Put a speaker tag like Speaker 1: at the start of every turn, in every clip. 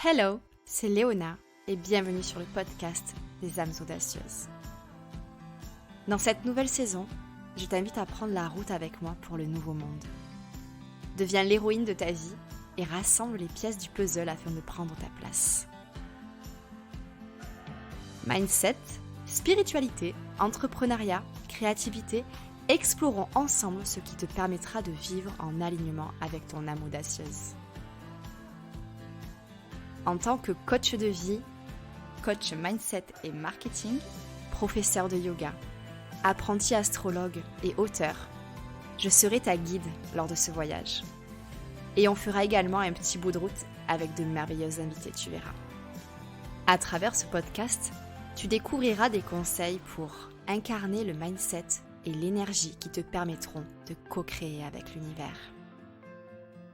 Speaker 1: Hello, c'est Léona et bienvenue sur le podcast des âmes audacieuses. Dans cette nouvelle saison, je t'invite à prendre la route avec moi pour le nouveau monde. Deviens l'héroïne de ta vie et rassemble les pièces du puzzle afin de prendre ta place. Mindset, spiritualité, entrepreneuriat, créativité, explorons ensemble ce qui te permettra de vivre en alignement avec ton âme audacieuse. En tant que coach de vie, coach mindset et marketing, professeur de yoga, apprenti astrologue et auteur, je serai ta guide lors de ce voyage. Et on fera également un petit bout de route avec de merveilleux invités, tu verras. À travers ce podcast, tu découvriras des conseils pour incarner le mindset et l'énergie qui te permettront de co-créer avec l'univers.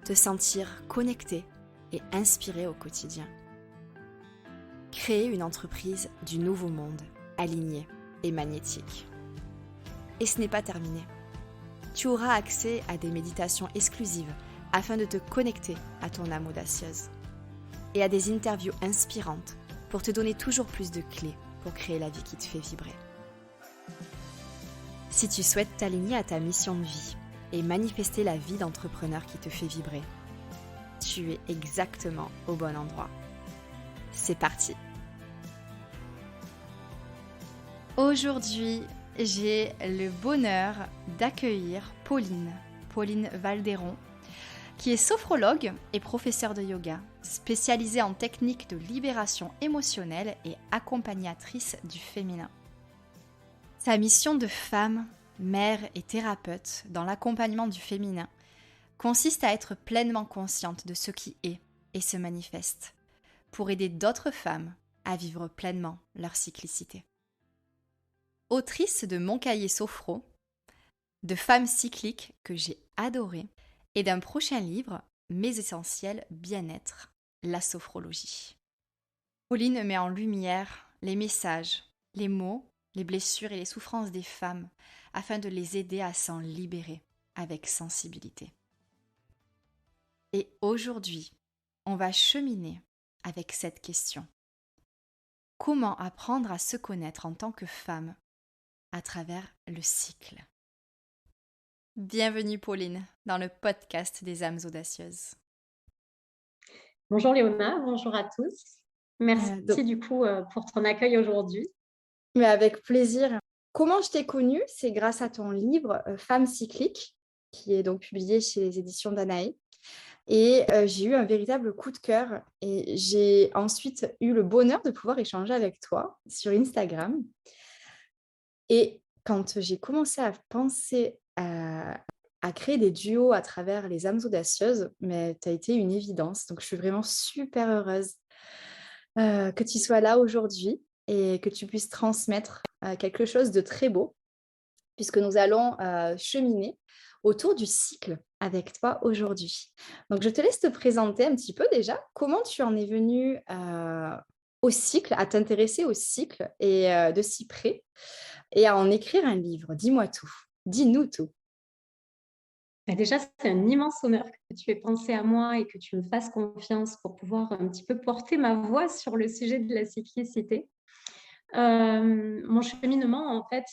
Speaker 1: Te sentir connecté et inspiré au quotidien. Créer une entreprise du nouveau monde, alignée et magnétique. Et ce n'est pas terminé. Tu auras accès à des méditations exclusives afin de te connecter à ton âme audacieuse. Et à des interviews inspirantes pour te donner toujours plus de clés pour créer la vie qui te fait vibrer. Si tu souhaites t'aligner à ta mission de vie et manifester la vie d'entrepreneur qui te fait vibrer, tu es exactement au bon endroit. C'est parti! Aujourd'hui, j'ai le bonheur d'accueillir Pauline Valderon, qui est sophrologue et professeure de yoga, spécialisée en techniques de libération émotionnelle et accompagnatrice du féminin. Sa mission de femme, mère et thérapeute dans l'accompagnement du féminin consiste à être pleinement consciente de ce qui est et se manifeste, pour aider d'autres femmes à vivre pleinement leur cyclicité. Autrice de Mon cahier sophro, de Femmes cycliques que j'ai adoré, et d'un prochain livre, Mes essentiels bien-être, la sophrologie. Pauline met en lumière les messages, les mots, les blessures et les souffrances des femmes afin de les aider à s'en libérer avec sensibilité. Et aujourd'hui, on va cheminer avec cette question. Comment apprendre à se connaître en tant que femme à travers le cycle? Bienvenue Pauline dans le podcast des âmes audacieuses.
Speaker 2: Bonjour Léona, bonjour à tous. Merci pour ton accueil aujourd'hui.
Speaker 1: Mais avec plaisir. Comment je t'ai connue? C'est grâce à ton livre Femmes cycliques, qui est donc publié chez les éditions Danaé. Et j'ai eu un véritable coup de cœur et j'ai ensuite eu le bonheur de pouvoir échanger avec toi sur Instagram. Et quand j'ai commencé à penser à créer des duos à travers les âmes audacieuses, mais tu as été une évidence. Donc je suis vraiment super heureuse que tu sois là aujourd'hui et que tu puisses transmettre quelque chose de très beau, puisque nous allons cheminer autour du cycle avec toi aujourd'hui. Donc, je te laisse te présenter un petit peu déjà. Comment tu en es venue au cycle, à t'intéresser au cycle et de si près, et à en écrire un livre? Dis-moi tout. Dis-nous tout.
Speaker 2: Déjà, c'est un immense honneur que tu aies pensé à moi et que tu me fasses confiance pour pouvoir un petit peu porter ma voix sur le sujet de la cyclicité. Mon cheminement, en fait,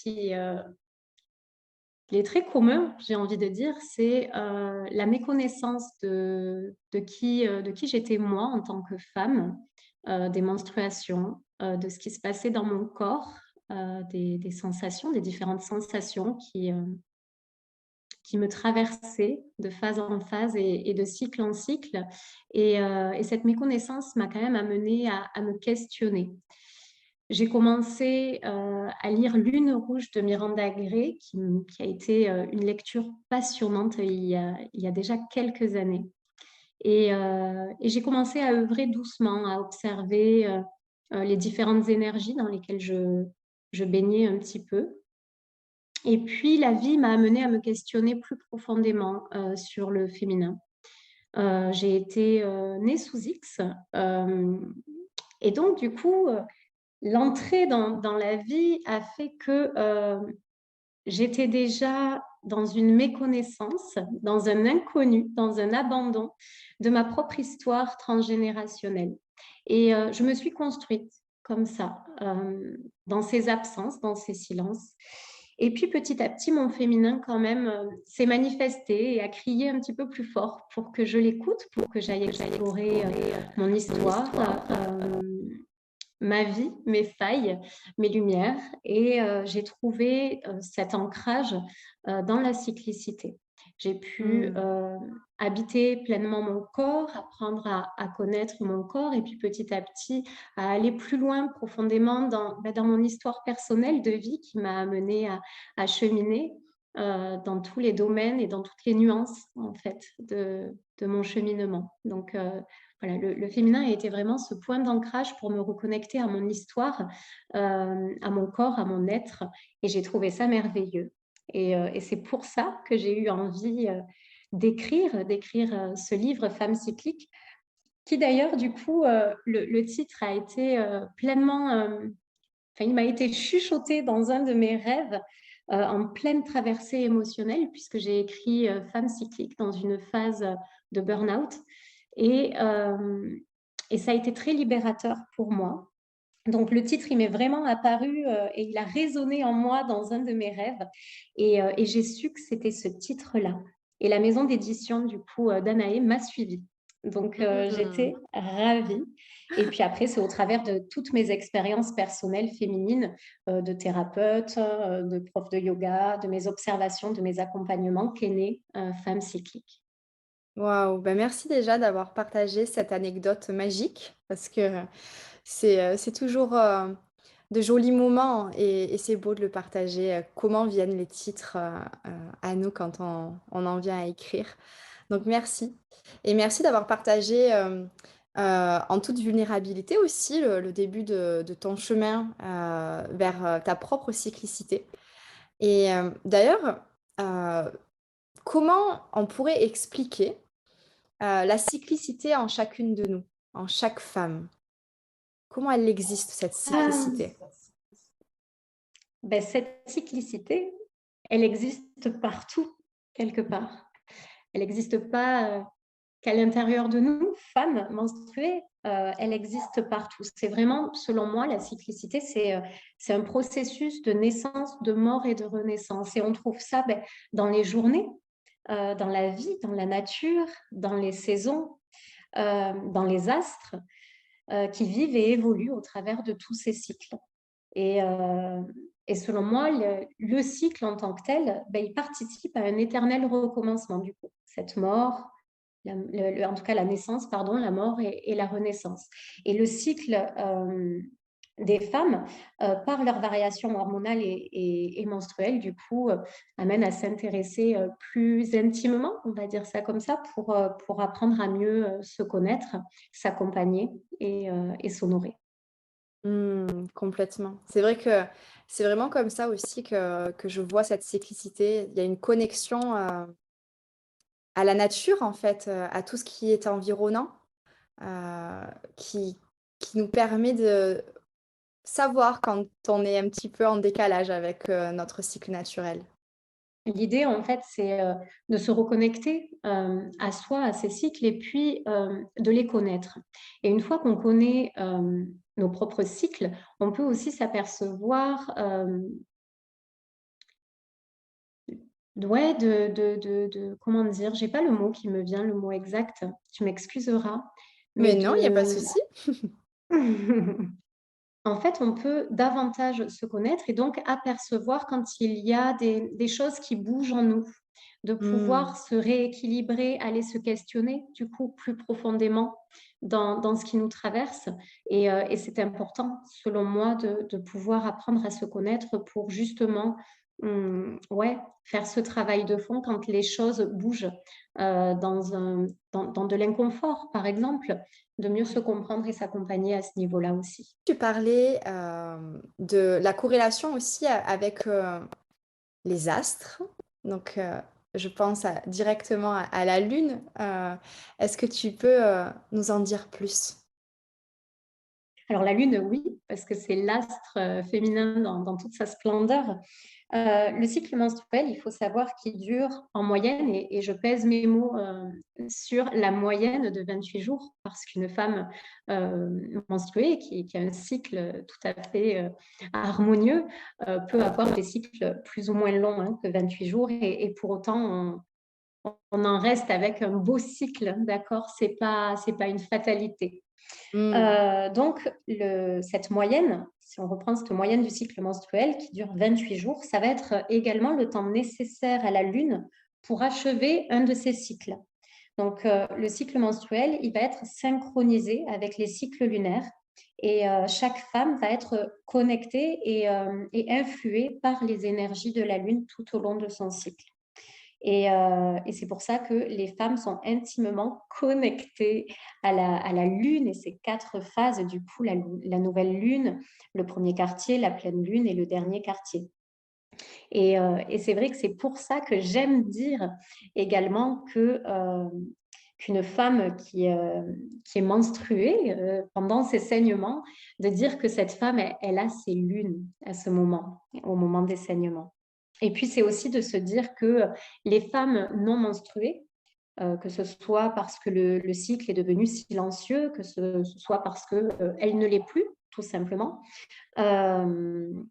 Speaker 2: il est très commun, j'ai envie de dire. C'est la méconnaissance de qui j'étais moi en tant que femme, des menstruations, de ce qui se passait dans mon corps, des sensations, des différentes sensations qui me traversaient de phase en phase et de cycle en cycle. Et cette méconnaissance m'a quand même amenée à me questionner. J'ai commencé à lire Lune rouge de Miranda Gray, qui a été une lecture passionnante il y a déjà quelques années. Et j'ai commencé à œuvrer doucement, à observer les différentes énergies dans lesquelles je baignais un petit peu. Et puis, la vie m'a amenée à me questionner plus profondément sur le féminin. J'ai été née sous X. Et donc, du coup, l'entrée dans la vie a fait que j'étais déjà dans une méconnaissance, dans un inconnu, dans un abandon de ma propre histoire transgénérationnelle. Et je me suis construite comme ça, dans ces absences, dans ces silences. Et puis petit à petit, mon féminin quand même, s'est manifesté et a crié un petit peu plus fort pour que je l'écoute, pour que j'aille explorer, mon histoire, ma vie, mes failles, mes lumières et j'ai trouvé, cet ancrage, dans la cyclicité. J'ai pu,
Speaker 1: Mmh.
Speaker 2: habiter pleinement mon corps, apprendre à connaître mon corps et puis petit à petit à aller plus loin profondément dans mon histoire personnelle de vie qui m'a amenée à cheminer, dans tous les domaines et dans toutes les nuances en fait de mon cheminement. Donc voilà, le féminin a été vraiment ce point d'ancrage pour me reconnecter à mon histoire, à mon corps, à mon être et j'ai trouvé ça merveilleux et c'est pour ça que j'ai eu envie, d'écrire, ce livre Femme cyclique qui d'ailleurs du coup, le titre a été, pleinement, enfin il m'a été chuchoté dans un de mes rêves, en pleine traversée émotionnelle puisque j'ai écrit, Femme cyclique dans une phase, de burn-out et hem et ça a été très libérateur pour moi. Donc le titre, il m'est vraiment apparu, et il a résonné en moi dans un de mes rêves et j'ai su que c'était ce titre-là et la maison d'édition du coup, Danaë m'a suivie. Donc
Speaker 1: Mmh.
Speaker 2: j'étais ravie et puis après, c'est au travers de toutes mes expériences personnelles féminines, de thérapeute, de prof de yoga, de mes observations, de mes accompagnements qu'est né, Femme cyclique.
Speaker 1: Waouh, bah, merci déjà d'avoir partagé cette anecdote magique parce que c'est toujours, de jolis moments et c'est beau de le partager, comment viennent les titres, à nous quand on en vient à écrire. Donc merci et merci d'avoir partagé, en toute vulnérabilité aussi le début de ton chemin, vers, ta propre cyclicité et d'ailleurs, heu, comment on pourrait expliquer, la cyclicité en chacune de nous, en chaque femme? Comment elle existe cette cyclicité?
Speaker 2: Cette cyclicité, elle existe partout, quelque part. Elle n'existe pas, qu'à l'intérieur de nous, femmes menstruées, elle existe partout. C'est vraiment, selon moi, la cyclicité, c'est un processus de naissance, de mort et de renaissance et on trouve ça, dans les journées, dans la vie, dans la nature, dans les saisons, dans les astres, qui vivent et évoluent au travers de tous ces cycles. Et, heu et selon moi, le cycle en tant que tel, il participe à un éternel recommencement du coup. Cette mort, en tout cas la naissance, pardon, la mort et la renaissance. Et le cycle, des femmes, par leurs variations hormonales et menstruelles, du coup, amène à s'intéresser, plus intimement, on va dire ça comme ça, pour apprendre à mieux, se connaître, s'accompagner et s'honorer.
Speaker 1: Complètement. C'est vrai que c'est vraiment comme ça aussi que je vois cette cyclicité. Il y a une connexion, à la nature en fait, à tout ce qui est environnant, heu, qui qui nous permet de savoir quand on est un petit peu en décalage avec, notre cycle naturel.
Speaker 2: L'idée, en fait, c'est, de se reconnecter, à soi, à ses cycles et puis, de les connaître. Et une fois qu'on connaît, nos propres cycles, on peut aussi s'apercevoir, ouais, comment dire? J'ai pas le mot qui me vient, le mot exact, tu m'excuseras, mais
Speaker 1: Mais non, il y a pas de
Speaker 2: de
Speaker 1: souci.
Speaker 2: en fait, on peut davantage se connaître et donc apercevoir quand il y a des choses qui bougent en nous, de
Speaker 1: Mmh.
Speaker 2: pouvoir se rééquilibrer, aller se questionner du coup plus profondément dans ce qui nous traverse et c'est important selon moi de pouvoir apprendre à se connaître pour justement, ouais, faire ce travail de fond quand les choses bougent, dans de l'inconfort par exemple, de mieux se comprendre et s'accompagner à ce niveau-là aussi.
Speaker 1: Tu parlais, de la corrélation aussi avec, les astres. Donc, je pense directement à la Lune. Est-ce que tu peux, nous en dire plus?
Speaker 2: Alors la lune, oui, parce que c'est l'astre, féminin dans toute sa splendeur. Le cycle menstruel, il faut savoir qu'il dure en moyenne, et je pèse mes mots, sur la moyenne de 28 jours, parce qu'une femme, menstruée qui a un cycle tout à fait, harmonieux, peut avoir des cycles plus ou moins longs, hein, que 28 jours, et pour autant on en reste avec un beau cycle, d'accord? C'est pas une fatalité.
Speaker 1: Mmh.
Speaker 2: Donc cette moyenne, si on reprend cette moyenne du cycle menstruel qui dure 28 jours, ça va être également le temps nécessaire à la Lune pour achever un de ses cycles. Donc le cycle menstruel, il va être synchronisé avec les cycles lunaires, et chaque femme va être connectée et influée par les énergies de la Lune tout au long de son cycle. Et c'est pour ça que les femmes sont intimement connectées à la lune et ses 4 phases, du coup, la nouvelle lune, le premier quartier, la pleine lune et le dernier quartier. Et c'est vrai que c'est pour ça que j'aime dire également qu'une femme qui est menstruée, pendant ses saignements, de dire que cette femme, elle a ses lunes à ce moment, au moment des saignements. Et puis, c'est aussi de se dire que les femmes non menstruées, que ce soit parce que le cycle est devenu silencieux, que ce soit parce qu'elle ne l'est plus, tout simplement, hem,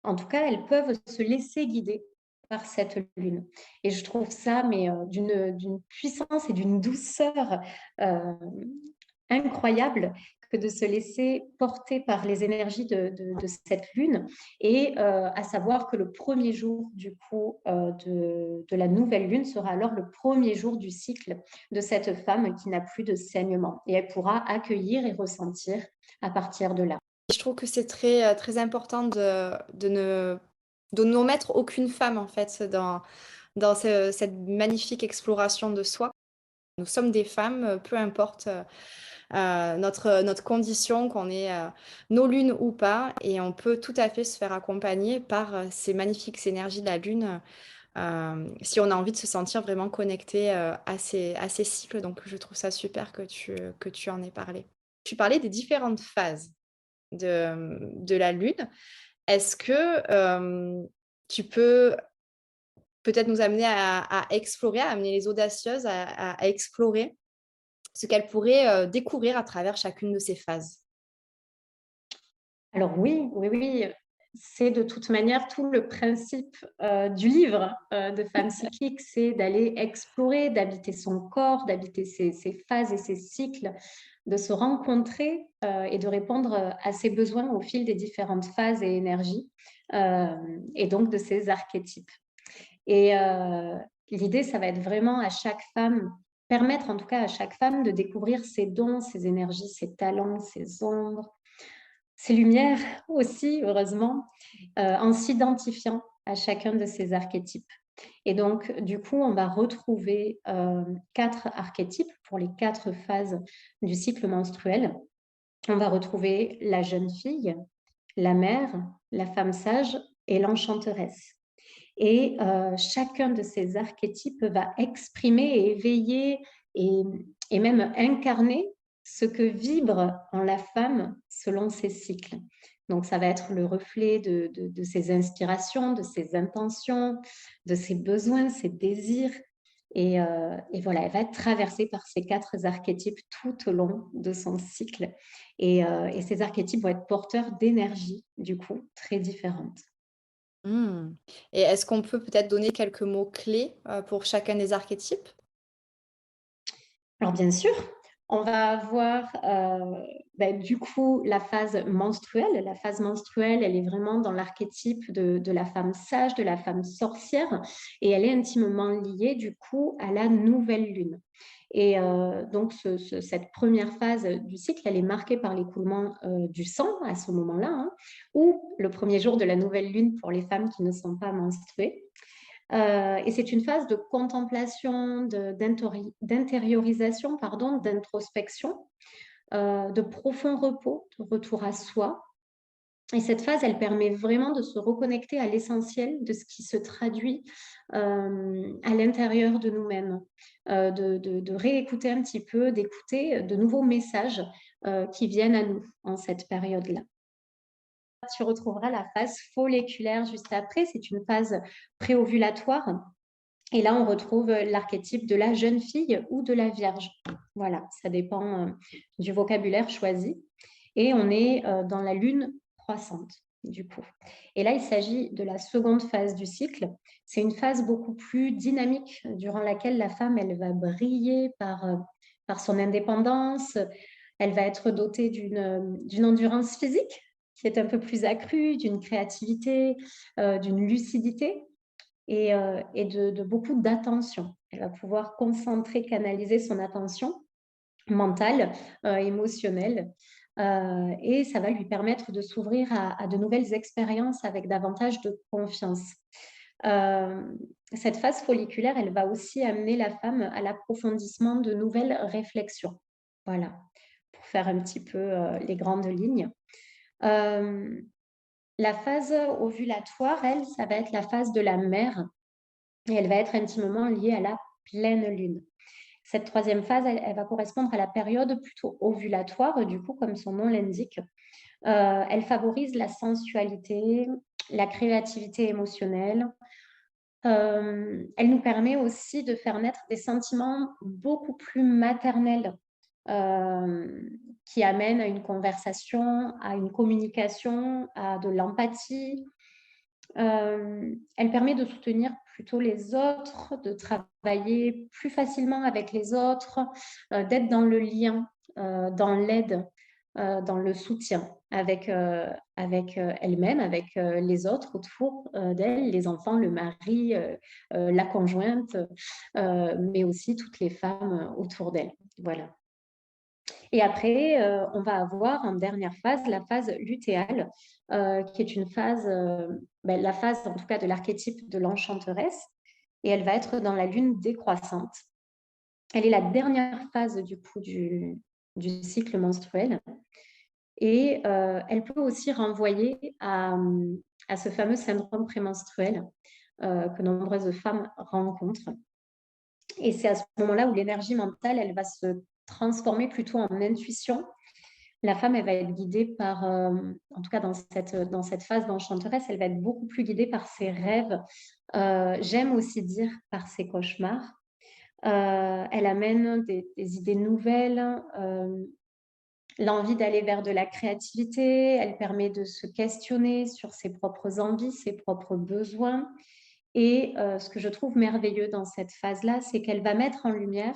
Speaker 2: en tout cas, elles peuvent se laisser guider par cette lune. Et je trouve ça, mais d'une puissance et d'une douceur euh, incroyable, que de se laisser porter par les énergies de cette lune, et à savoir que le premier jour du coup de la nouvelle lune sera alors le premier jour du cycle de cette femme qui n'a plus de saignement, et elle pourra accueillir et ressentir à partir de là.
Speaker 1: Je trouve que c'est très, très important de ne mettre aucune femme, en fait, dans cette magnifique exploration de soi. Nous sommes des femmes, peu importe, notre condition, qu'on ait, nos lunes ou pas, et on peut tout à fait se faire accompagner par, ces magnifiques énergies de la lune, si on a envie de se sentir vraiment connecté, à ces cycles. Donc je trouve ça super que tu en aies parlé. Tu parlais des différentes phases de la lune. Est-ce que, tu peux peut-être nous amener à explorer, à amener les audacieuses à explorer ce qu'elles pourraient, découvrir à travers chacune de ces phases?
Speaker 2: Alors oui, oui, oui, c'est de toute manière tout le principe, du livre, de Femme cyclique, c'est d'aller explorer, d'habiter son corps, d'habiter ses phases et ses cycles, de se rencontrer, et de répondre, à ses besoins au fil des différentes phases et énergies, et donc de ses archétypes. Et l'idée, ça va être vraiment à chaque femme, permettre en tout cas à chaque femme de découvrir ses dons, ses énergies, ses talents, ses ombres, ses lumières aussi, heureusement, en s'identifiant à chacun de ces archétypes. Et donc, du coup, on va retrouver 4 archétypes pour les 4 phases du cycle menstruel. On va retrouver la jeune fille, la mère, la femme sage et l'enchanteresse. Et chacun de ces archétypes va exprimer et éveiller et, et même incarner ce que vibre en la femme selon ses cycles. Donc, ça va être le reflet de ses inspirations, de ses intentions, de ses besoins, ses désirs. Et voilà, elle va être traversée par ces 4 archétypes tout au long de son cycle. Et ces archétypes vont être porteurs d'énergies, du coup, très différentes.
Speaker 1: Mmh. Et est-ce qu'on peut peut-être donner quelques mots clés, pour chacun des archétypes?
Speaker 2: Alors bien sûr, on va avoir, du coup, la phase menstruelle. La phase menstruelle, elle est vraiment dans l'archétype de la femme sage, de la femme sorcière, et elle est intimement liée, du coup, à la nouvelle lune. Et donc cette première phase du cycle, elle est marquée par l'écoulement, du sang à ce moment-là, hein, ou le premier jour de la nouvelle lune pour les femmes qui ne sont pas menstruées. Et c'est une phase de contemplation, d'intériorisation, pardon, d'introspection, de profond repos, de retour à soi. Et cette phase, elle permet vraiment de se reconnecter à l'essentiel de ce qui se traduit à l'intérieur de nous-mêmes, de réécouter un petit peu, d'écouter de nouveaux messages qui viennent à nous en cette période-là. tu retrouveras la phase folliculaire juste après. C'est une phase préovulatoire. Et là, on retrouve l'archétype de la jeune fille ou de la vierge. Voilà, ça dépend du vocabulaire choisi. Et on est dans la lune croissante, du coup. Et là, il s'agit de la seconde phase du cycle. C'est une phase beaucoup plus dynamique durant laquelle la femme, elle va briller par son indépendance. Elle va être dotée d'une endurance physique qui est un peu plus accrue, d'une créativité, d'une lucidité et de beaucoup d'attention. Elle va pouvoir concentrer, canaliser son attention mentale, émotionnelle, et ça va lui permettre de s'ouvrir à de nouvelles expériences avec davantage de confiance. Cette phase folliculaire, elle va aussi amener la femme à l'approfondissement de nouvelles réflexions. Voilà, pour faire un petit peu les grandes lignes. La phase ovulatoire, elle, ça va être la phase de la mère et elle va être intimement liée à la pleine lune. Cette troisième phase, elle va correspondre à la période plutôt ovulatoire, du coup, comme son nom l'indique. Elle favorise la sensualité, la créativité émotionnelle. Elle nous permet aussi de faire naître des sentiments beaucoup plus maternels qui amènent à une conversation, à une communication, à de l'empathie. Elle permet de soutenir plutôt les autres, de travailler plus facilement avec les autres, d'être dans le lien, dans l'aide, dans le soutien avec elle-même, avec les autres autour d'elle, les enfants, le mari, la conjointe, mais aussi toutes les femmes autour d'elle. Voilà. Et après, on va avoir en dernière phase la phase lutéale, qui est une phase, la phase en tout cas de l'archétype de l'enchanteresse, et elle va être dans la lune décroissante. Elle est la dernière phase du coup du cycle menstruel, et elle peut aussi renvoyer à ce fameux syndrome prémenstruel que nombreuses femmes rencontrent. Et c'est à ce moment-là où l'énergie mentale, elle va se transformer plutôt en intuition. La femme, elle va être guidée par, en tout cas dans cette phase d'enchanteresse, elle va être beaucoup plus guidée par ses rêves. J'aime aussi dire par ses cauchemars. Elle amène des idées nouvelles, l'envie d'aller vers de la créativité. Elle permet de se questionner sur ses propres envies, ses propres besoins. Et ce que je trouve merveilleux dans cette phase-là, c'est qu'elle va mettre en lumière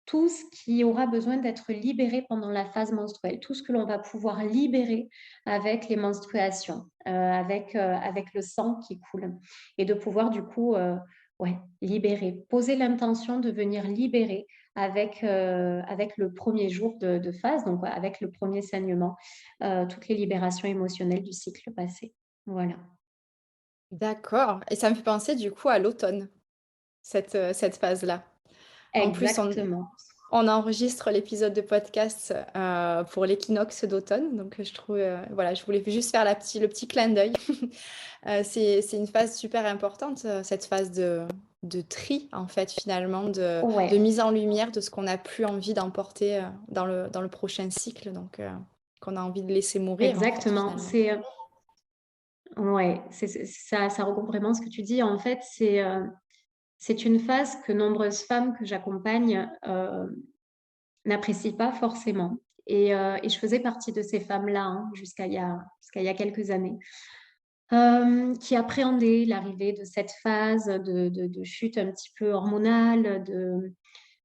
Speaker 2: tout ce qui aura besoin d'être libéré pendant la phase menstruelle, tout ce que l'on va pouvoir libérer avec les menstruations, avec le sang qui coule, et de pouvoir du coup libérer, poser l'intention de venir libérer avec le premier jour de phase, donc avec le premier saignement, toutes les libérations émotionnelles du cycle passé. Voilà.
Speaker 1: D'accord, et ça me fait penser du coup à l'automne, cette phase-là. En plus,
Speaker 2: Exactement.
Speaker 1: on enregistre l'épisode de podcast, pour l'équinoxe d'automne, donc je trouve, voilà, je voulais juste faire le petit clin d'œil. C'est une phase super importante, cette phase de tri, en fait, finalement, de
Speaker 2: Ouais,
Speaker 1: mise en lumière de ce qu'on n'a plus envie d'emporter, dans le prochain cycle, donc qu'on a envie de laisser mourir, en fait,
Speaker 2: exactement.
Speaker 1: finalement.
Speaker 2: Ouais, ça regroupe vraiment ce que tu dis. En fait, c'est une phase que nombreuses femmes que j'accompagne, n'apprécient pas forcément, et je faisais partie de ces femmes-là, hein, jusqu'à il y a quelques années, qui appréhendaient l'arrivée de cette phase de chute un petit peu hormonale,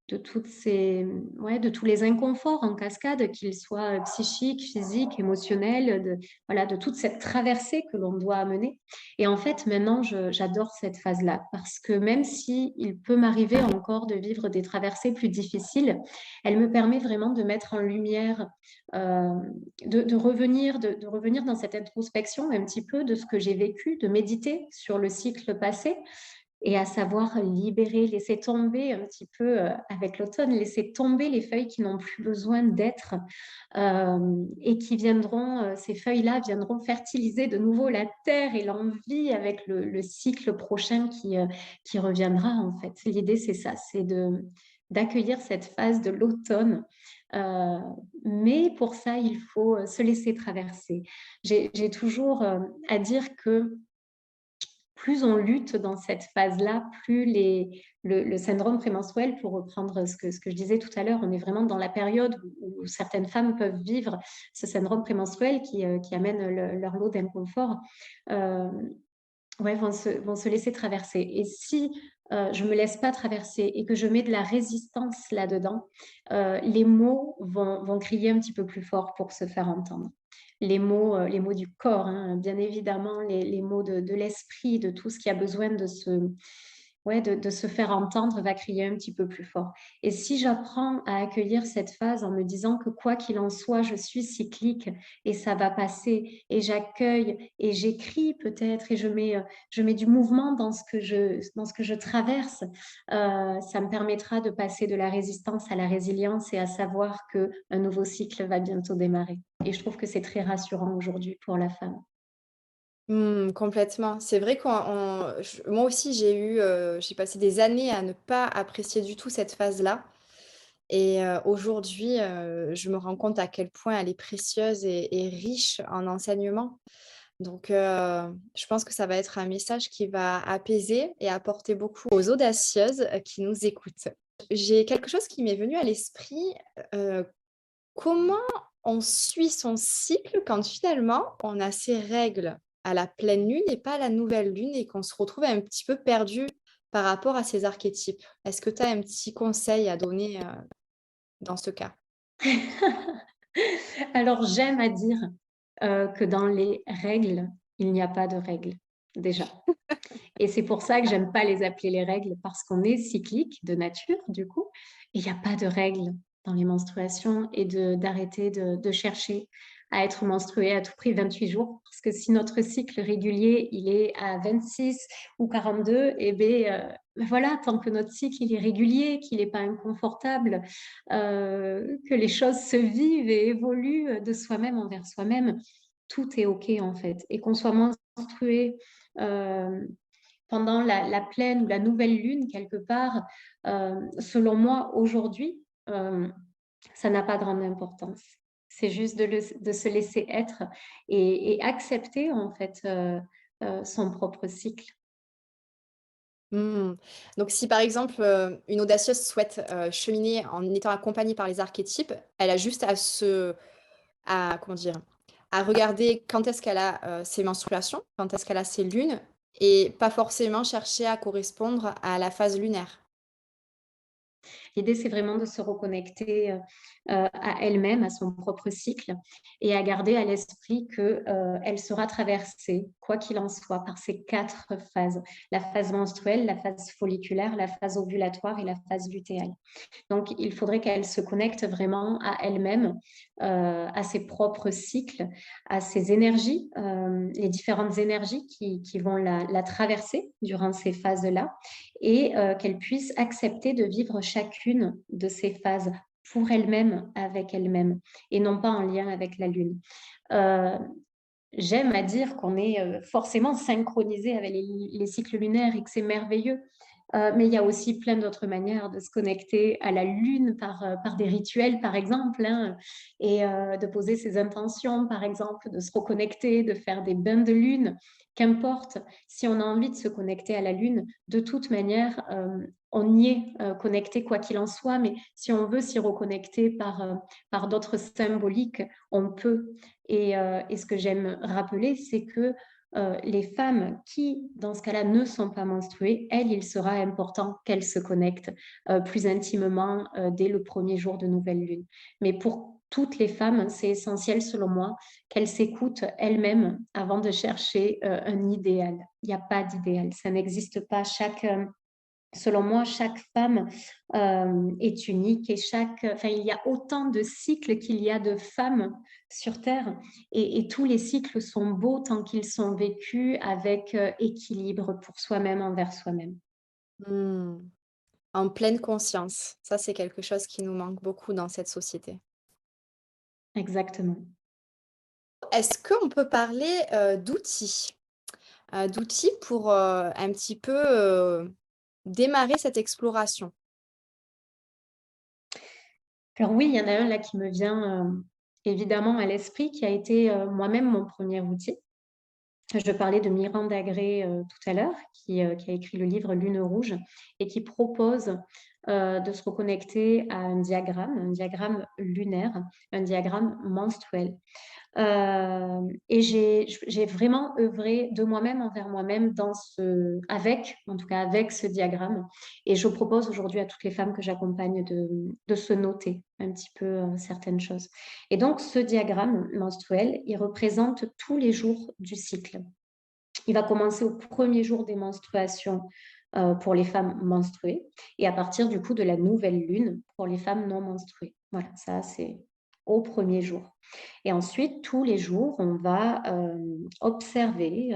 Speaker 2: de tous les inconforts en cascade, qu'ils soient psychiques, physiques, émotionnels, de toute cette traversée que l'on doit mener. Et en fait, maintenant, j'adore cette phase-là parce que même si il peut m'arriver encore de vivre des traversées plus difficiles, elle me permet vraiment de mettre en lumière, euh, de revenir dans cette introspection un petit peu de ce que j'ai vécu, de méditer sur le cycle passé, et à savoir libérer, laisser tomber un petit peu, avec l'automne, laisser tomber les feuilles qui n'ont plus besoin d'être, et qui viendront, ces feuilles-là viendront fertiliser de nouveau la terre et l'envie avec le cycle prochain qui reviendra, en fait. L'idée, c'est ça, c'est d'accueillir cette phase de l'automne, heu, mais pour ça, il faut, se laisser traverser. J'ai toujours, à dire que plus on lutte dans cette phase-là, plus le syndrome prémenstruel, pour reprendre ce que je disais tout à l'heure, on est vraiment dans la période où certaines femmes peuvent vivre ce syndrome prémenstruel qui amène leur lot d'inconfort. Hem, Ouais, vont se laisser traverser et si, je me laisse pas traverser et que je mets de la résistance là-dedans, les mots vont crier un petit peu plus fort pour se faire entendre. Les mots du corps, hein, bien évidemment, les mots de l'esprit, de tout ce qui a besoin de se ouais, de se faire entendre va crier un petit peu plus fort et si j'apprends à accueillir cette phase en me disant que quoi qu'il en soit, je suis cyclique et ça va passer et j'accueille et j'écris peut-être et je mets du mouvement dans ce que je traverse, ça me permettra de passer de la résistance à la résilience et à savoir qu'un nouveau cycle va bientôt démarrer et je trouve que c'est très rassurant aujourd'hui pour la femme.
Speaker 1: Complètement. C'est vrai moi aussi j'ai passé des années à ne pas apprécier du tout cette phase-là et aujourd'hui, je me rends compte à quel point elle est précieuse et riche en enseignements. Donc je pense que ça va être un message qui va apaiser et apporter beaucoup aux audacieuses, qui nous écoutent. J'ai quelque chose qui m'est venu à l'esprit, heu, comment on suit son cycle quand finalement on a ses règles à la pleine lune et pas à la nouvelle lune et qu'on se retrouve un petit peu perdu par rapport à ces archétypes? Est-ce que tu as un petit conseil à donner, dans ce cas?
Speaker 2: Alors j'aime à dire, que dans les règles, il n'y a pas de règles, déjà. Et c'est pour ça que j'aime pas les appeler les règles, parce qu'on est cyclique de nature, du coup, et il y a pas de règles dans les menstruations et d'arrêter de chercher à être menstruée à tout prix 28 jours. Parce que si notre cycle régulier, il est à 26 ou 42, et beh, voilà, tant que notre cycle, il est régulier, qu'il est pas inconfortable, que les choses se vivent et évoluent, de soi-même envers soi-même, tout est OK, en fait. Et qu'on soit menstruée, hem pendant la pleine ou la nouvelle lune quelque part, selon moi aujourd'hui, ça n'a pas grande importance. C'est juste de se laisser être et accepter en fait, son propre cycle.
Speaker 1: Mmh. Donc si par exemple, une audacieuse souhaite, cheminer en étant accompagnée par les archétypes, elle a juste à comment dire? À regarder quand est-ce qu'elle a, ses menstruations, quand est-ce qu'elle a ses lunes et pas forcément chercher à correspondre à la phase lunaire.
Speaker 2: L'idée, c'est vraiment de se reconnecter, à elle-même, à son propre cycle et à garder à l'esprit que, elle sera traversée, quoi qu'il en soit, par ces 4 phases. La phase menstruelle, la phase folliculaire, la phase ovulatoire et la phase lutéale. Donc, il faudrait qu'elle se connecte vraiment à elle-même, à ses propres cycles, à ses énergies, les différentes énergies qui vont la traverser durant ces phases-là et qu'elle puisse accepter de vivre chacune de ces phases pour elle-même, avec elle-même et non pas en lien avec la lune. Heu, J'aime à dire qu'on est, forcément synchronisé avec les cycles lunaires et que c'est merveilleux. Mais il y a aussi plein d'autres manières de se connecter à la lune par des rituels, par exemple, hein, et de poser ses intentions, par exemple, de se reconnecter, de faire des bains de lune. Qu'importe, si on a envie de se connecter à la lune, de toute manière, on y est, connecté quoi qu'il en soit, mais si on veut s'y reconnecter par d'autres symboliques, on peut. Et ce que j'aime rappeler, c'est que, les femmes qui, dans ce cas-là, ne sont pas menstruées, elles, il sera important qu'elles se connectent, plus intimement, dès le premier jour de nouvelle lune. Mais pour toutes les femmes, c'est essentiel selon moi qu'elles s'écoutent elles-mêmes avant de chercher, un idéal. Il n'y a pas d'idéal, ça n'existe pas. Selon moi, chaque femme, est unique et enfin, il y a autant de cycles qu'il y a de femmes sur terre et tous les cycles sont beaux tant qu'ils sont vécus avec, équilibre pour soi-même, envers soi-même.
Speaker 1: Mmh. En pleine conscience. Ça, c'est quelque chose qui nous manque beaucoup dans cette société.
Speaker 2: Exactement.
Speaker 1: Est-ce qu'on peut parler, d'outils? D'outils pour, un petit peu, démarrer cette exploration?
Speaker 2: Alors oui, il y en a un là qui me vient, évidemment à l'esprit, qui a été, moi-même mon premier outil. Je parlais de Miranda Gray, tout à l'heure, qui a écrit le livre Lune rouge et qui propose, de se reconnecter à un diagramme lunaire, un diagramme menstruel. Et j'ai vraiment œuvré de moi-même envers moi-même en tout cas avec ce diagramme. Et je propose aujourd'hui à toutes les femmes que j'accompagne de se noter un petit peu, certaines choses. Et donc ce diagramme menstruel, il représente tous les jours du cycle. Il va commencer au premier jour des menstruations, pour les femmes menstruées et à partir du coup de la nouvelle lune pour les femmes non menstruées. Voilà, ça c'est au premier jour et ensuite tous les jours, on va, observer,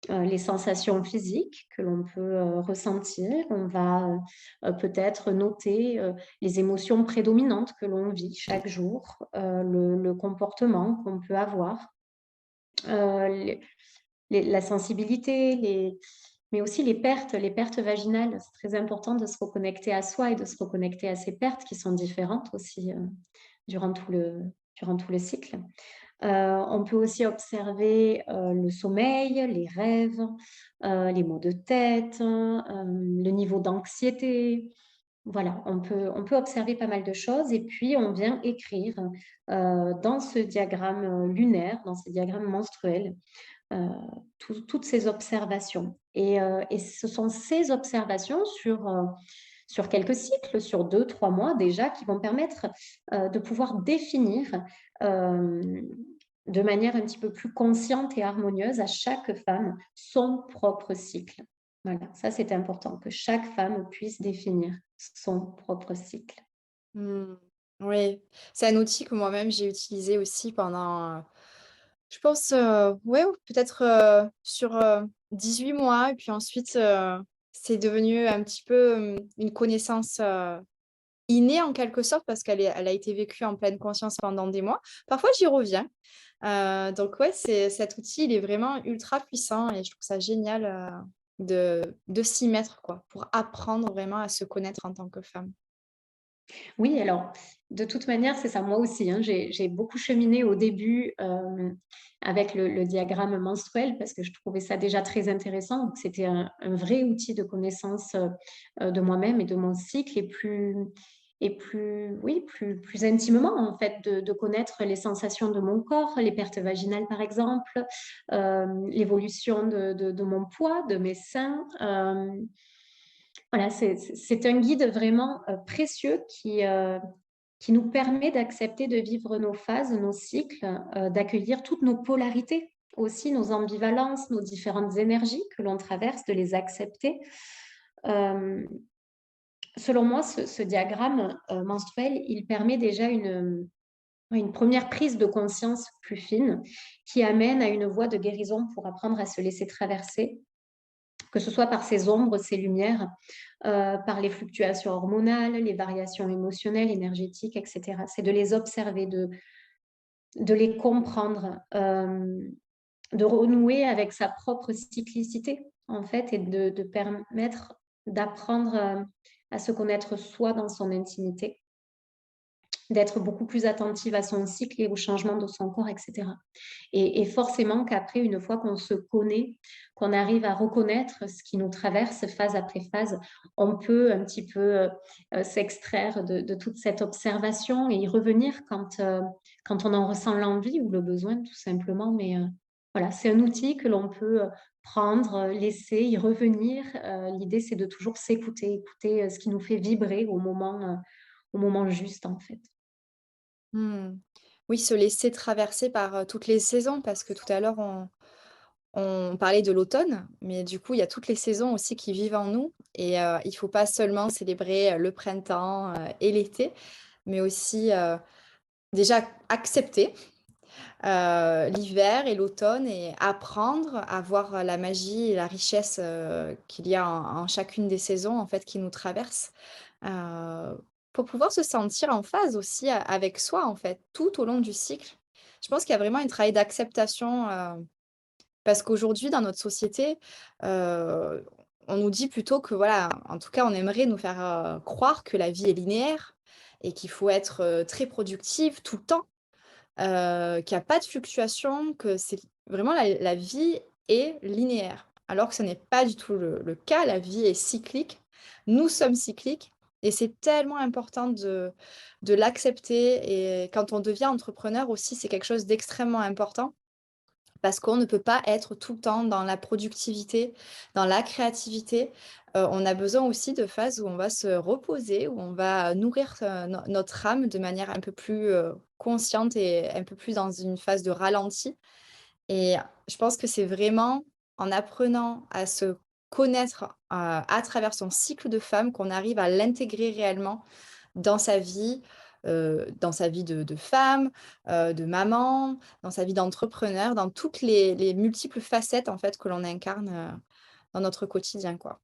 Speaker 2: les sensations physiques que l'on peut, ressentir. On va, peut-être noter, les émotions prédominantes que l'on vit chaque jour, le comportement qu'on peut avoir, les la sensibilité, mais aussi les pertes vaginales. C'est très important de se reconnecter à soi et de se reconnecter à ces pertes qui sont différentes aussi, durant tout le cycle. On peut aussi observer, le sommeil, les rêves, les maux de tête, le niveau d'anxiété. Voilà, on peut observer pas mal de choses et puis on vient écrire, dans ce diagramme, lunaire, dans ce diagramme menstruel, heu, toutes ces observations et ce sont ces observations sur quelques cycles, sur 2, 3 mois déjà, qui vont permettre, de pouvoir définir, hem, de manière un petit peu plus consciente et harmonieuse à chaque femme son propre cycle. Voilà, ça c'est important que chaque femme puisse définir son propre cycle.
Speaker 1: Mmh. Oui, c'est un outil que moi-même j'ai utilisé aussi pendant, je pense, ouais, ou peut-être, sur, 18 mois et puis ensuite, c'est devenu un petit peu, une connaissance, innée en quelque sorte parce elle a été vécue en pleine conscience pendant des mois. Parfois j'y reviens, donc ouais, cet outil, il est vraiment ultra puissant et je trouve ça génial, de s'y mettre quoi, pour apprendre vraiment à se connaître en tant que femme.
Speaker 2: Oui, alors, de toute manière, c'est ça, moi aussi, hein, j'ai beaucoup cheminé au début, avec le diagramme menstruel parce que je trouvais ça déjà très intéressant. Donc c'était un vrai outil de connaissance, de moi-même et de mon cycle et plus oui, plus intimement, en fait, de connaître les sensations de mon corps, les pertes vaginales, par exemple, l'évolution de mon poids, de mes seins, voilà, c'est un guide vraiment, précieux qui nous permet d'accepter de vivre nos phases, nos cycles, d'accueillir toutes nos polarités, aussi nos ambivalences, nos différentes énergies que l'on traverse, de les accepter. Hem, Selon moi, ce diagramme, menstruel, il permet déjà une première prise de conscience plus fine, qui amène à une voie de guérison pour apprendre à se laisser traverser, que ce soit par ces ombres, ces lumières, par les fluctuations hormonales, les variations émotionnelles, énergétiques et cetera. C'est de les observer, de les comprendre, de renouer avec sa propre cyclicité, en fait, et de permettre d'apprendre, à se connaître soi dans son intimité, d'être beaucoup plus attentive à son cycle et aux changements de son corps et cetera. Et forcément qu'après, une fois qu'on se connaît, qu'on arrive à reconnaître ce qui nous traverse phase après phase, on peut un petit peu, s'extraire de toute cette observation et y revenir quand on en ressent l'envie ou le besoin tout simplement. Mais, voilà, c'est un outil que l'on peut, prendre, laisser, y revenir. L'idée, c'est de toujours s'écouter, écouter, ce qui nous fait vibrer au moment juste, en fait.
Speaker 1: Mmh. Oui, se laisser traverser par, toutes les saisons parce que tout à l'heure on parlait de l'automne, mais du coup, il y a toutes les saisons aussi qui vivent en nous et il faut pas seulement célébrer, le printemps, et l'été, mais aussi, déjà accepter, l'hiver et l'automne et apprendre à voir, la magie et la richesse, qu'il y a en chacune des saisons, en fait, qui nous traversent, heu, pour pouvoir se sentir en phase aussi avec soi, en fait, tout au long du cycle. Je pense qu'il y a vraiment un travail d'acceptation, parce qu'aujourd'hui, dans notre société, heu, on nous dit plutôt que voilà, en tout cas, on aimerait nous faire, croire que la vie est linéaire et qu'il faut être, très productive tout le temps, qu'il y a pas de fluctuation, que c'est vraiment la vie est linéaire. Alors que ce n'est pas du tout le cas, la vie est cyclique. Nous sommes cycliques et c'est tellement important de l'accepter, et quand on devient entrepreneur aussi, c'est quelque chose d'extrêmement important parce qu'on ne peut pas être tout le temps dans la productivité, dans la créativité. On a besoin aussi de phases où on va se reposer, où on va nourrir, notre âme de manière un peu plus, consciente et un peu plus dans une phase de ralenti. Et je pense que c'est vraiment en apprenant à se connaître, à travers son cycle de femme qu'on arrive à l'intégrer réellement dans sa vie de femme, de maman, dans sa vie d'entrepreneur, dans toutes les multiples facettes en fait que l'on incarne, dans notre quotidien, quoi.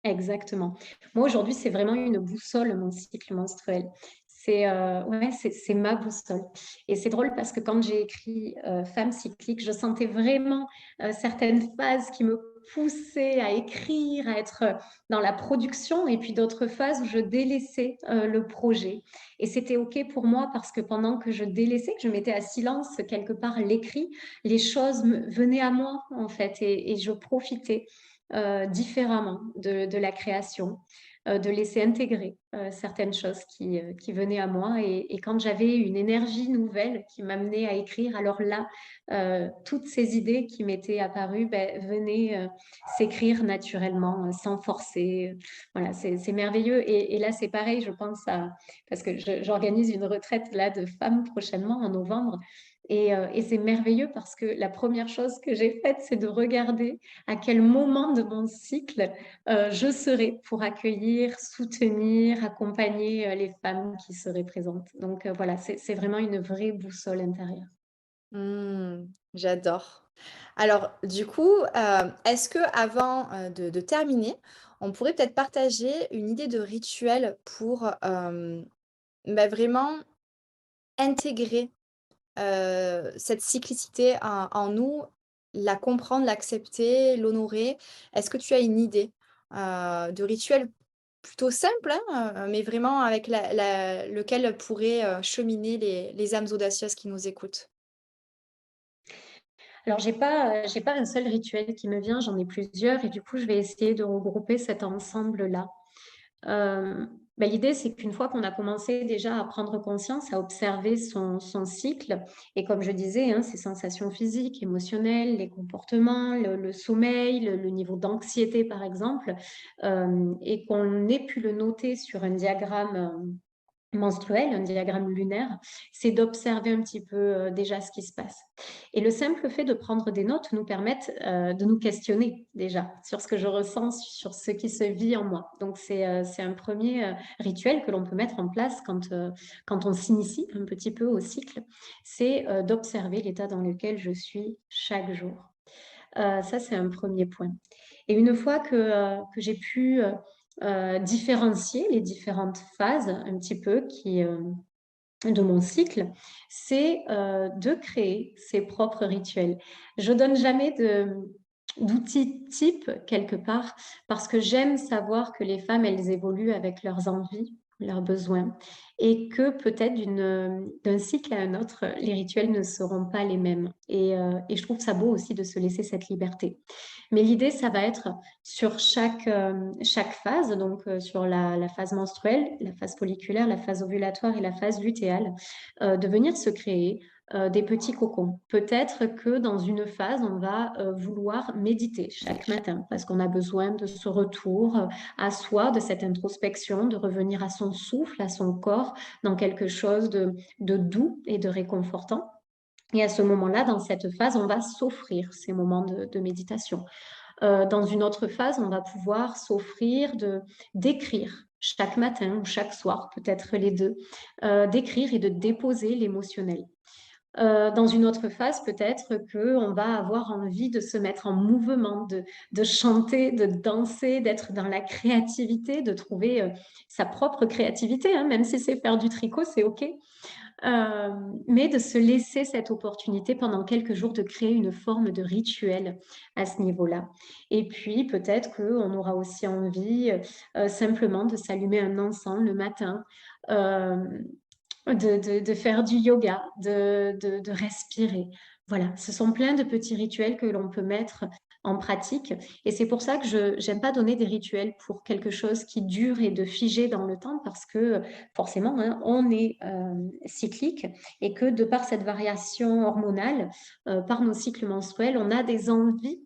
Speaker 2: Exactement. Moi, aujourd'hui, c'est vraiment une boussole, mon cycle menstruel. C'est, ouais, c'est ma boussole et c'est drôle parce que quand j'ai écrit, Femme cyclique, je sentais vraiment, certaines phases qui me poussaient à écrire, à être, dans la production et puis d'autres phases où je délaissais, le projet et c'était OK pour moi parce que pendant que je délaissais, que je mettais à silence quelque part l'écrit, les choses me venaient à moi, en fait et je profitais différemment de la création, de laisser intégrer, certaines choses qui venaient à moi et quand j'avais une énergie nouvelle qui m'amenait à écrire, alors là, toutes ces idées qui m'étaient apparues, venaient, s'écrire naturellement, sans forcer, voilà, c'est merveilleux et là, c'est pareil, je pense à parce que j'organise une retraite là de femmes prochainement en novembre et c'est merveilleux parce que la première chose que j'ai faite, c'est de regarder à quel moment de mon cycle, je serai pour accueillir, soutenir, accompagner, les femmes qui seraient présentes. Donc, voilà, c'est vraiment une vraie boussole intérieure.
Speaker 1: Mmh, j'adore. Alors du coup, est-ce qu'avant, de terminer, on pourrait peut-être partager une idée de rituel pour, vraiment intégrer cette cyclicité en nous, la comprendre, l'accepter, l'honorer. Est-ce que tu as une idée, de rituel plutôt simple, hein, mais vraiment avec lequel pourraient, cheminer les âmes audacieuses qui nous écoutent?
Speaker 2: Alors j'ai pas un seul rituel qui me vient, j'en ai plusieurs et du coup, je vais essayer de regrouper cet ensemble-là. L'idée, c'est qu'une fois qu'on a commencé déjà à prendre conscience, à observer son cycle et comme je disais, hein, ses sensations physiques, émotionnelles, les comportements, le sommeil, le niveau d'anxiété, par exemple, et qu'on ait pu le noter sur un diagramme, menstruel, un diagramme lunaire, c'est d'observer un petit peu, déjà ce qui se passe et le simple fait de prendre des notes nous permettent, de nous questionner déjà sur ce que je ressens, sur ce qui se vit en moi. Donc c'est un premier rituel que l'on peut mettre en place quand on s'initie un petit peu au cycle, c'est, d'observer l'état dans lequel je suis chaque jour. Ça, c'est un premier point et une fois que j'ai pu, différencier les différentes phases un petit peu de mon cycle, c'est, de créer ses propres rituels. Je donne jamais d'outils types quelque part parce que j'aime savoir que les femmes, elles évoluent avec leurs envies, leurs besoins et que peut-être d'un cycle à un autre, les rituels ne seront pas les mêmes et je trouve ça beau aussi de se laisser cette liberté. Mais l'idée, ça va être sur chaque phase, donc sur la phase menstruelle, la phase folliculaire, la phase ovulatoire et la phase lutéale, de venir se créer, des petits cocons. Peut-être que dans une phase, on va, vouloir méditer chaque matin parce qu'on a besoin de ce retour, à soi, de cette introspection, de revenir à son souffle, à son corps, dans quelque chose de doux et de réconfortant et à ce moment-là, dans cette phase, on va s'offrir ces moments de méditation. Dans une autre phase, on va pouvoir s'offrir d'écrire chaque matin ou chaque soir, peut-être les 2, d'écrire et de déposer l'émotionnel. Dans une autre phase, peut-être qu'on va avoir envie de se mettre en mouvement, de chanter, de danser, d'être dans la créativité, de trouver, sa propre créativité, hein, même si c'est faire du tricot, c'est OK. Mais de se laisser cette opportunité pendant quelques jours de créer une forme de rituel à ce niveau-là. Et puis peut-être qu'on aura aussi envie, simplement de s'allumer un encens le matin, hem, de faire du yoga, de respirer. Voilà, ce sont plein de petits rituels que l'on peut mettre en pratique et c'est pour ça que je j'aime pas donner des rituels pour quelque chose qui dure et de figé dans le temps parce que, forcément, hein, on est, cyclique et que de par cette variation hormonale, par nos cycles menstruels, on a des envies,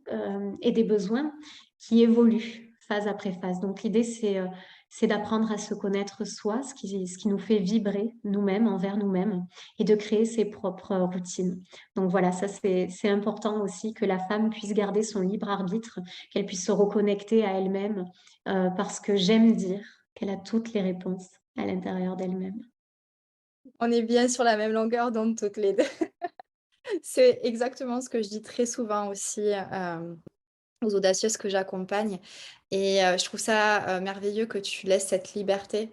Speaker 2: et des besoins qui évoluent phase après phase. Donc l'idée c'est d'apprendre à se connaître soi, ce qui nous fait vibrer nous-mêmes, envers nous-mêmes et de créer ses propres routines. Donc voilà, ça c'est important aussi que la femme puisse garder son libre arbitre, qu'elle puisse se reconnecter à elle-même, parce que j'aime dire qu'elle a toutes les réponses à l'intérieur d'elle-même.
Speaker 1: On est bien sur la même longueur d'onde toutes les 2. C'est exactement ce que je dis très souvent aussi, aux audacieuses que j'accompagne et je trouve ça, merveilleux que tu laisses cette liberté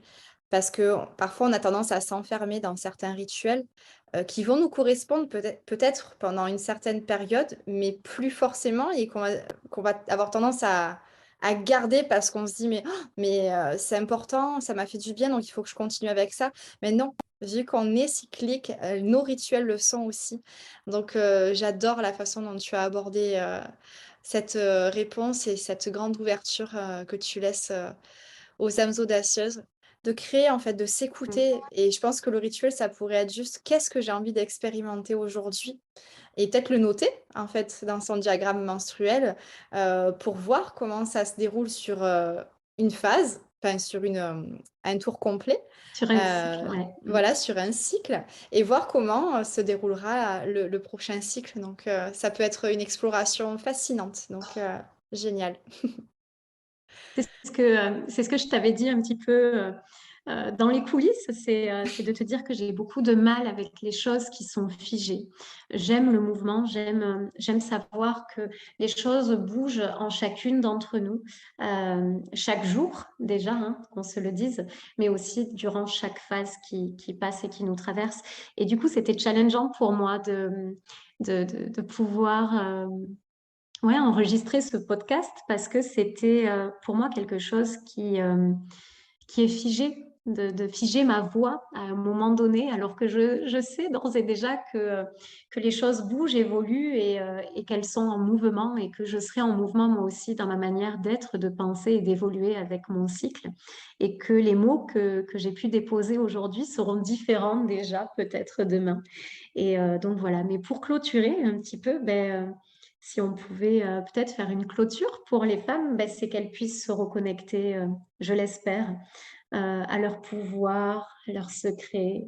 Speaker 1: parce que parfois on a tendance à s'enfermer dans certains rituels, qui vont nous correspondre peut-être pendant une certaine période, mais plus forcément et qu'on va avoir tendance à garder parce qu'on se dit: «Mais c'est important, ça m'a fait du bien donc il faut que je continue avec ça». Mais non, vu qu'on est cyclique, nos rituels le sont aussi. Donc j'adore la façon dont tu as abordé, cette, réponse et cette grande ouverture, que tu laisses, aux âmes audacieuses. De créer en fait, de s'écouter et je pense que le rituel, ça pourrait être juste: «Qu'est-ce que j'ai envie d'expérimenter aujourd'hui?» et peut-être le noter en fait dans son diagramme menstruel, pour voir comment ça se déroule sur, une phase, enfin sur un tour complet,
Speaker 2: Sur un cycle, ouais. Mmh.
Speaker 1: voilà sur un cycle et voir comment, se déroulera le prochain cycle donc ça peut être une exploration fascinante donc génial.
Speaker 2: C'est ce que je t'avais dit un petit peu, dans les coulisses, c'est de te dire que j'ai beaucoup de mal avec les choses qui sont figées. J'aime le mouvement, j'aime savoir que les choses bougent en chacune d'entre nous, chaque jour déjà, hein, qu'on se le dise, mais aussi durant chaque phase qui passe et qui nous traverse et du coup, c'était challengeant pour moi de pouvoir, ouais, enregistrer ce podcast parce que c'était, pour moi quelque chose qui est figé, de figer ma voix à un moment donné, alors que je sais d'ores et déjà que les choses bougent, évoluent et qu'elles sont en mouvement et que je serai en mouvement moi aussi dans ma manière d'être, de penser et d'évoluer avec mon cycle et que les mots que j'ai pu déposer aujourd'hui seront différents déjà peut-être demain et donc voilà. Mais pour clôturer un petit peu, si on pouvait, peut-être faire une clôture pour les femmes, c'est qu'elles puissent se reconnecter, je l'espère, à leur pouvoir, à leurs secrets,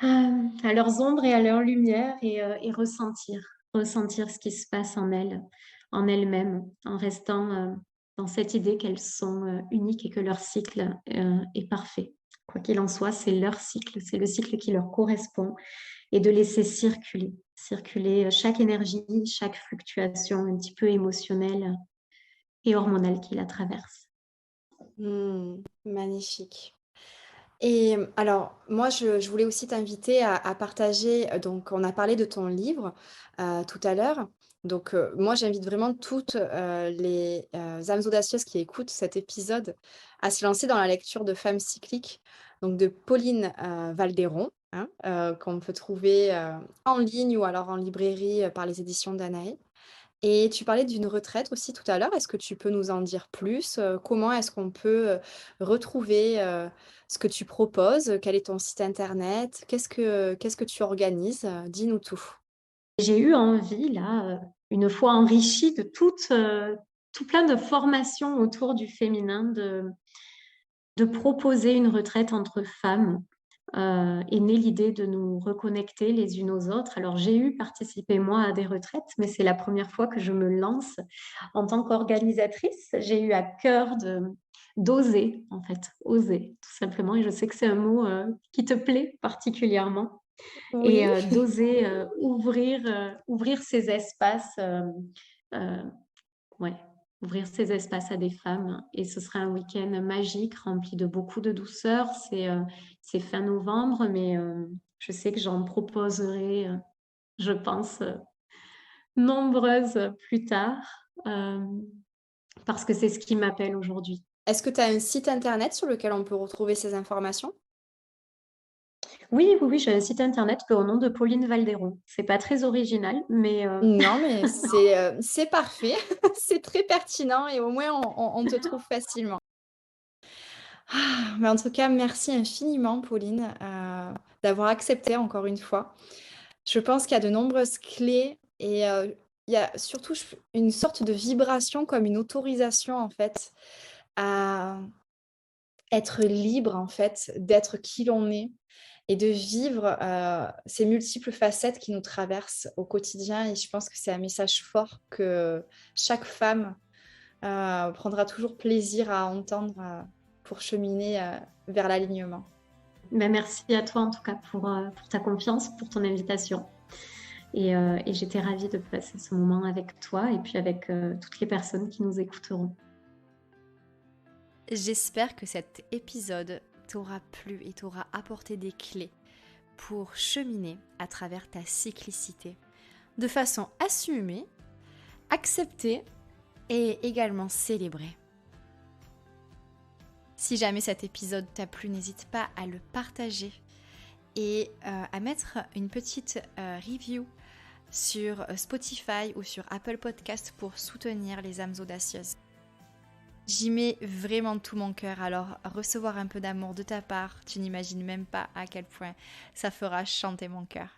Speaker 2: à leurs ombres et à leurs lumières et ressentir ce qui se passe en elles-mêmes, en restant, dans cette idée qu'elles sont, uniques et que leur cycle, est parfait. Quoi qu'il en soit, c'est leur cycle, c'est le cycle qui leur correspond et de laisser circuler, chaque énergie, chaque fluctuation un petit peu émotionnelle et hormonale qui la traverse.
Speaker 1: Mmh, magnifique. Et alors moi je voulais aussi t'inviter à partager, donc on a parlé de ton livre, tout à l'heure. Donc moi j'invite vraiment toutes, les, âmes audacieuses qui écoutent cet épisode à se lancer dans la lecture de Femmes cycliques, donc de Pauline, Valderon, hein, qu'on peut trouver, en ligne ou alors en librairie, par les éditions Danaë. Et tu parlais d'une retraite aussi tout à l'heure. Est-ce que tu peux nous en dire plus? Comment est-ce qu'on peut, retrouver, ce que tu proposes? Quel est ton site internet? Qu'est-ce que tu organises? Dis-nous tout.
Speaker 2: J'ai eu envie là, une fois enrichie de tout plein de formations autour du féminin, de proposer une retraite entre femmes. Est née l'idée de nous reconnecter les unes aux autres. Alors j'ai eu participé moi à des retraites, mais c'est la première fois que je me lance en tant qu'organisatrice. J'ai eu à cœur d'oser en fait, oser tout simplement et je sais que c'est un mot, qui te plaît particulièrement. et
Speaker 1: Oui.
Speaker 2: d'oser, ouvrir ces espaces, heu, ouais, ouvrir ces espaces à des femmes et ce sera un week-end magique rempli de beaucoup de douceur. C'est fin novembre, mais je sais que j'en proposerai, je pense, nombreuses plus tard, parce que c'est ce qui m'appelle aujourd'hui.
Speaker 1: Est-ce que tu as un site internet sur lequel on peut retrouver ces informations?
Speaker 2: Oui, oui, oui, j'ai un site internet au nom de Pauline Valderon. C'est pas très original, mais
Speaker 1: Non, mais c'est parfait, c'est très pertinent et au moins on te trouve facilement. Mais en tout cas, merci infiniment Pauline, d'avoir accepté encore une fois. Je pense qu'il y a de nombreuses clés et il y a surtout une sorte de vibration comme une autorisation en fait à être libre en fait, d'être qui l'on est et de vivre, ces multiples facettes qui nous traversent au quotidien et je pense que c'est un message fort que chaque femme, prendra toujours plaisir à entendre, pour cheminer, vers l'alignement.
Speaker 2: bah, merci à toi en tout cas pour ta confiance, pour ton invitation et j'étais ravie de passer ce moment avec toi et puis avec, toutes les personnes qui nous écouteront.
Speaker 1: J'espère que cet épisode t'aura plu et t'aura apporté des clés pour cheminer à travers ta cyclicité de façon assumée, acceptée et également célébrée. Si jamais cet épisode t'a plu, n'hésite pas à le partager et à mettre une petite review sur Spotify ou sur Apple Podcast pour soutenir les âmes audacieuses. J'y mets vraiment tout mon cœur, alors recevoir un peu d'amour de ta part, tu n'imagines même pas à quel point ça fera chanter mon cœur.